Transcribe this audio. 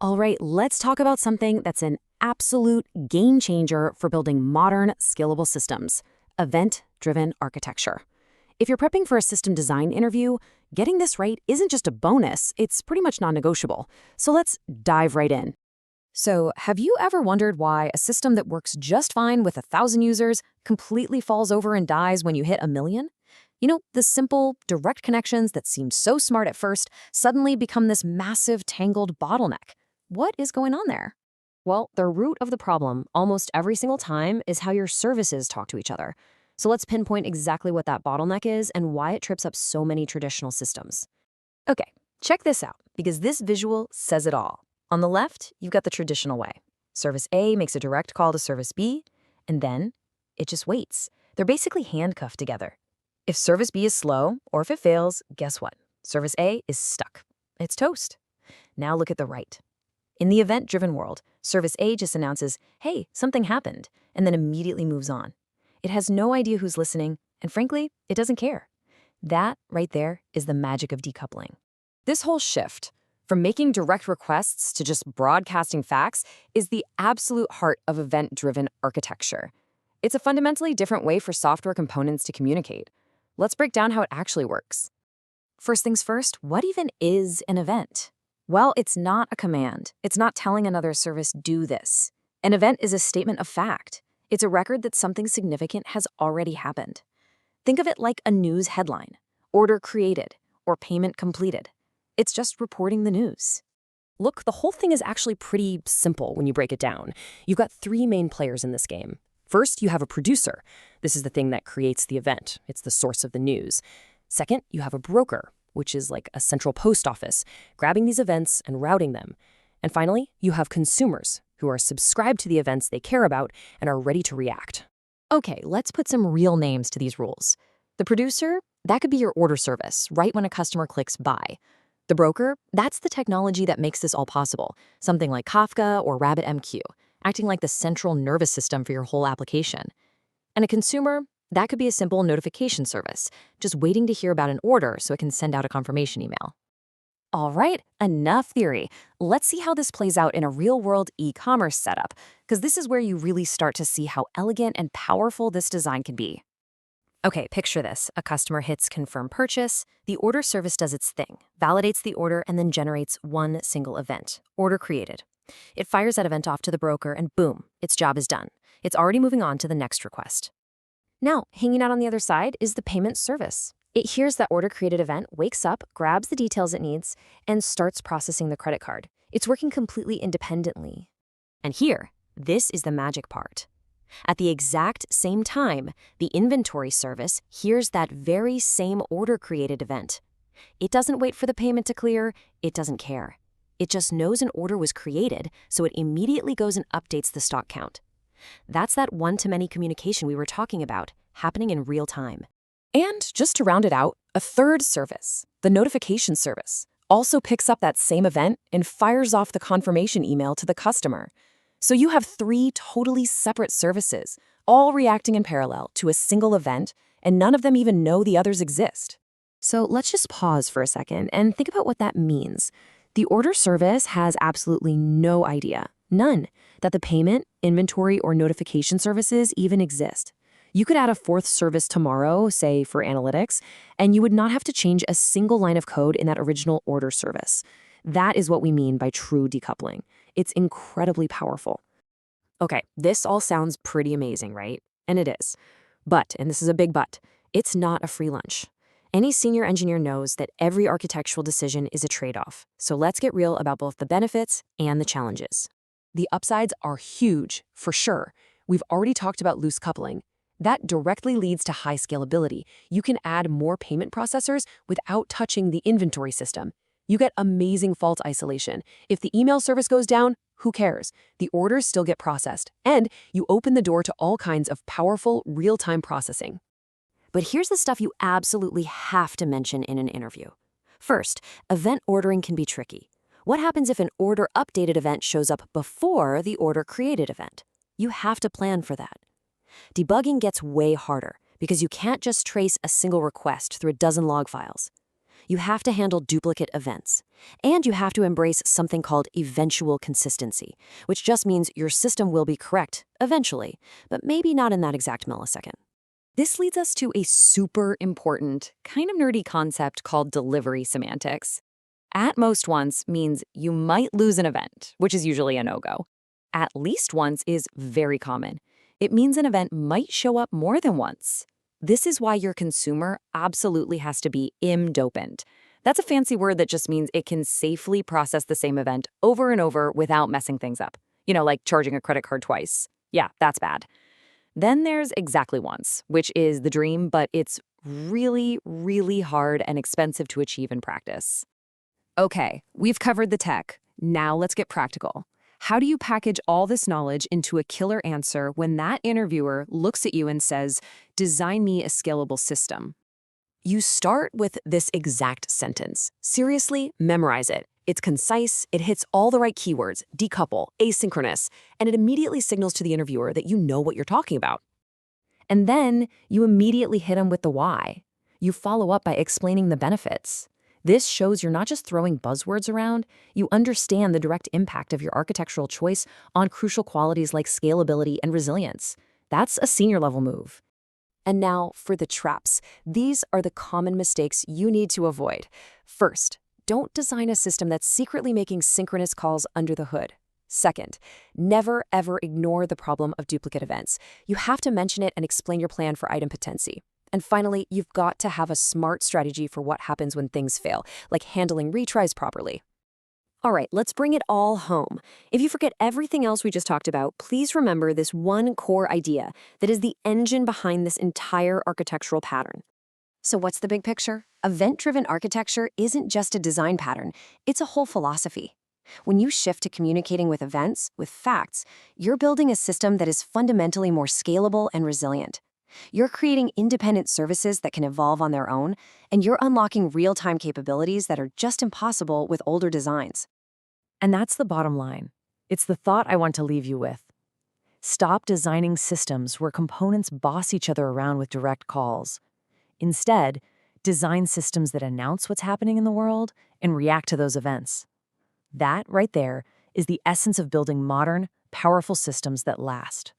All right, let's talk about something that's an absolute game changer for building modern, scalable systems: event-driven architecture. If you're prepping for a system design interview, getting this right isn't just a bonus, it's pretty much non-negotiable. So let's dive right in. So, have you ever wondered why a system that works just fine with 1,000 users completely falls over and dies when you hit 1,000,000? The simple, direct connections that seemed so smart at first suddenly become this massive, tangled bottleneck. What is going on there? Well, the root of the problem almost every single time is how your services talk to each other. So let's pinpoint exactly what that bottleneck is and why it trips up so many traditional systems. Okay, check this out, because this visual says it all. On the left, you've got the traditional way. Service A makes a direct call to Service B, and then it just waits. They're basically handcuffed together. If Service B is slow, or if it fails, guess what? Service A is stuck. It's toast. Now look at the right. In the event-driven world, Service A just announces, hey, something happened, and then immediately moves on. It has no idea who's listening, and frankly, it doesn't care. That, right there, is the magic of decoupling. This whole shift, from making direct requests to just broadcasting facts, is the absolute heart of event-driven architecture. It's a fundamentally different way for software components to communicate. Let's break down how it actually works. First things first, what even is an event? Well, it's not a command. It's not telling another service, do this. An event is a statement of fact. It's a record that something significant has already happened. Think of it like a news headline, order created, or payment completed. It's just reporting the news. Look, the whole thing is actually pretty simple when you break it down. You've got three main players in this game. First, you have a producer. This is the thing that creates the event. It's the source of the news. Second, you have a broker, which is like a central post office, grabbing these events and routing them. And finally, you have consumers, who are subscribed to the events they care about and are ready to react. Okay, let's put some real names to these rules. The producer, that could be your order service, right when a customer clicks buy. The broker, that's the technology that makes this all possible, something like Kafka or RabbitMQ, acting like the central nervous system for your whole application. And a consumer, that could be a simple notification service, just waiting to hear about an order so it can send out a confirmation email. All right, enough theory. Let's see how this plays out in a real-world e-commerce setup, because this is where you really start to see how elegant and powerful this design can be. Okay, picture this. A customer hits confirm purchase, the order service does its thing, validates the order, and then generates one single event, order created. It fires that event off to the broker, and boom, its job is done. It's already moving on to the next request. Now, hanging out on the other side is the payment service. It hears that order created event, wakes up, grabs the details it needs, and starts processing the credit card. It's working completely independently. And here, this is the magic part. At the exact same time, the inventory service hears that very same order created event. It doesn't wait for the payment to clear, it doesn't care. It just knows an order was created, so it immediately goes and updates the stock count. That's that one-to-many communication we were talking about, happening in real time. And just to round it out, a third service, the notification service, also picks up that same event and fires off the confirmation email to the customer. So you have three totally separate services, all reacting in parallel to a single event, and none of them even know the others exist. So let's just pause for a second and think about what that means. The order service has absolutely no idea, none, that the payment, inventory, or notification services even exist. You could add a fourth service tomorrow, say for analytics, and you would not have to change a single line of code in that original order service. That is what we mean by true decoupling. It's incredibly powerful. Okay, this all sounds pretty amazing, right? And it is. But, and this is a big but, it's not a free lunch. Any senior engineer knows that every architectural decision is a trade-off. So let's get real about both the benefits and the challenges. The upsides are huge, for sure. We've already talked about loose coupling. That directly leads to high scalability. You can add more payment processors without touching the inventory system. You get amazing fault isolation. If the email service goes down, who cares? The orders still get processed, and you open the door to all kinds of powerful, real-time processing. But here's the stuff you absolutely have to mention in an interview. First, event ordering can be tricky. What happens if an order updated event shows up before the order created event? You have to plan for that. Debugging gets way harder because you can't just trace a single request through a dozen log files. You have to handle duplicate events. And you have to embrace something called eventual consistency, which just means your system will be correct eventually, but maybe not in that exact millisecond. This leads us to a super important, kind of nerdy concept called delivery semantics. At most once means you might lose an event, which is usually a no-go. At least once is very common. It means an event might show up more than once. This is why your consumer absolutely has to be im-dopant. That's a fancy word that just means it can safely process the same event over and over without messing things up. Like charging a credit card twice. Yeah, that's bad. Then there's exactly once, which is the dream, but it's really, really hard and expensive to achieve in practice. Okay, we've covered the tech. Now let's get practical. How do you package all this knowledge into a killer answer when that interviewer looks at you and says, "Design me a scalable system"? You start with this exact sentence. Seriously, memorize it. It's concise, it hits all the right keywords, decouple, asynchronous, and it immediately signals to the interviewer that you know what you're talking about. And then you immediately hit them with the why. You follow up by explaining the benefits. This shows you're not just throwing buzzwords around, you understand the direct impact of your architectural choice on crucial qualities like scalability and resilience. That's a senior level move. And now for the traps. These are the common mistakes you need to avoid. First, don't design a system that's secretly making synchronous calls under the hood. Second, never ever ignore the problem of duplicate events. You have to mention it and explain your plan for idempotency. And finally, you've got to have a smart strategy for what happens when things fail, like handling retries properly. All right, let's bring it all home. If you forget everything else we just talked about, please remember this one core idea that is the engine behind this entire architectural pattern. So what's the big picture? Event-driven architecture isn't just a design pattern, it's a whole philosophy. When you shift to communicating with events, with facts, you're building a system that is fundamentally more scalable and resilient. You're creating independent services that can evolve on their own, and you're unlocking real-time capabilities that are just impossible with older designs. And that's the bottom line. It's the thought I want to leave you with. Stop designing systems where components boss each other around with direct calls. Instead, design systems that announce what's happening in the world and react to those events. That, right there, is the essence of building modern, powerful systems that last.